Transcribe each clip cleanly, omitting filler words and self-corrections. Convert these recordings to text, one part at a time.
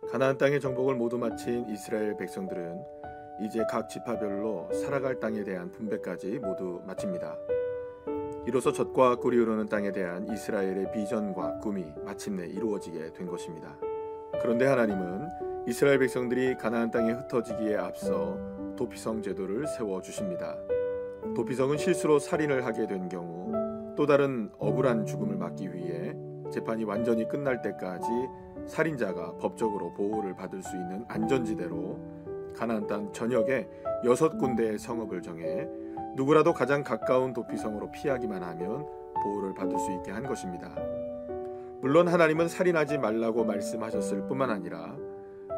가나안 땅의 정복을 모두 마친 이스라엘 백성들은 이제 각 지파별로 살아갈 땅에 대한 분배까지 모두 마칩니다. 이로써 젖과 꿀이 흐르는 땅에 대한 이스라엘의 비전과 꿈이 마침내 이루어지게 된 것입니다. 그런데 하나님은 이스라엘 백성들이 가나안 땅에 흩어지기에 앞서 도피성 제도를 세워주십니다. 도피성은 실수로 살인을 하게 된 경우 또 다른 억울한 죽음을 막기 위해 재판이 완전히 끝날 때까지 살인자가 법적으로 보호를 받을 수 있는 안전지대로 가나안 땅 전역에 6군데의 성읍을 정해 누구라도 가장 가까운 도피성으로 피하기만 하면 보호를 받을 수 있게 한 것입니다. 물론 하나님은 살인하지 말라고 말씀하셨을 뿐만 아니라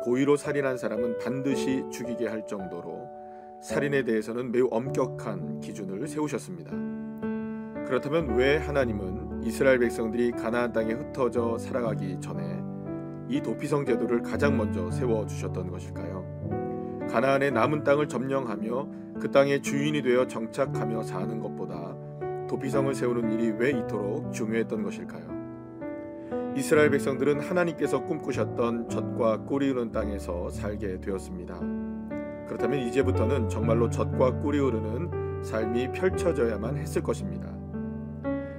고의로 살인한 사람은 반드시 죽이게 할 정도로 살인에 대해서는 매우 엄격한 기준을 세우셨습니다. 그렇다면 왜 하나님은 이스라엘 백성들이 가나안 땅에 흩어져 살아가기 전에 이 도피성 제도를 가장 먼저 세워주셨던 것일까요? 가나안의 남은 땅을 점령하며 그 땅의 주인이 되어 정착하며 사는 것보다 도피성을 세우는 일이 왜 이토록 중요했던 것일까요? 이스라엘 백성들은 하나님께서 꿈꾸셨던 젖과 꿀이 흐르는 땅에서 살게 되었습니다. 그렇다면 이제부터는 정말로 젖과 꿀이 흐르는 삶이 펼쳐져야만 했을 것입니다.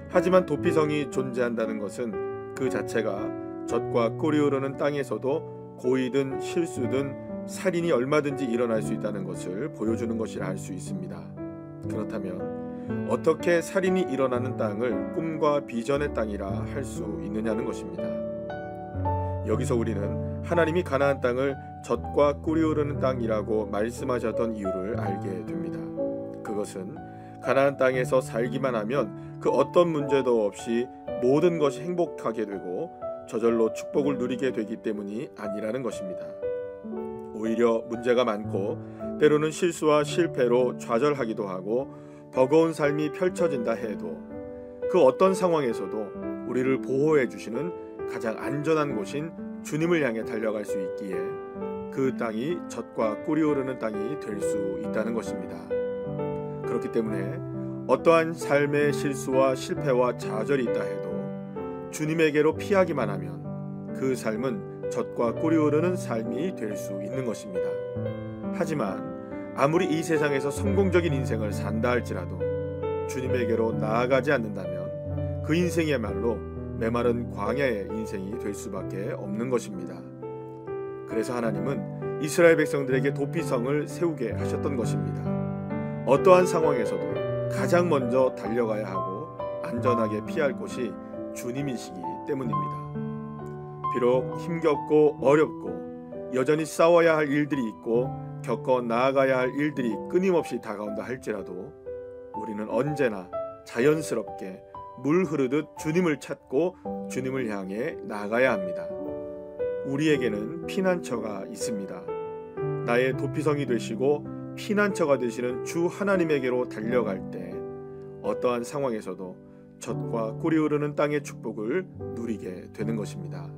하지만 도피성이 존재한다는 것은 그 자체가 젖과 꿀이 흐르는 땅에서도 고의든 실수든 살인이 얼마든지 일어날 수 있다는 것을 보여주는 것이라 할 수 있습니다. 그렇다면 어떻게 살인이 일어나는 땅을 꿈과 비전의 땅이라 할 수 있느냐는 것입니다. 여기서 우리는 하나님이 가나안 땅을 젖과 꿀이 흐르는 땅이라고 말씀하셨던 이유를 알게 됩니다. 그것은 가나안 땅에서 살기만 하면 그 어떤 문제도 없이 모든 것이 행복하게 되고 저절로 축복을 누리게 되기 때문이 아니라는 것입니다. 오히려 문제가 많고 때로는 실수와 실패로 좌절하기도 하고 버거운 삶이 펼쳐진다 해도 그 어떤 상황에서도 우리를 보호해 주시는 가장 안전한 곳인 주님을 향해 달려갈 수 있기에 그 땅이 젖과 꿀이 흐르는 땅이 될 수 있다는 것입니다. 그렇기 때문에 어떠한 삶의 실수와 실패와 좌절이 있다 해도 주님에게로 피하기만 하면 그 삶은 젖과 꿀이 흐르는 삶이 될 수 있는 것입니다. 하지만 아무리 이 세상에서 성공적인 인생을 산다 할지라도 주님에게로 나아가지 않는다면 그 인생이야말로 메마른 광야의 인생이 될 수밖에 없는 것입니다. 그래서 하나님은 이스라엘 백성들에게 도피성을 세우게 하셨던 것입니다. 어떠한 상황에서도 가장 먼저 달려가야 하고 안전하게 피할 곳이 주님이시기 때문입니다. 비록 힘겹고 어렵고 여전히 싸워야 할 일들이 있고 겪어 나아가야 할 일들이 끊임없이 다가온다 할지라도 우리는 언제나 자연스럽게 물 흐르듯 주님을 찾고 주님을 향해 나아가야 합니다. 우리에게는 피난처가 있습니다. 나의 도피성이 되시고 피난처가 되시는 주 하나님에게로 달려갈 때 어떠한 상황에서도 젖과 꿀이 흐르는 땅의 축복을 누리게 되는 것입니다.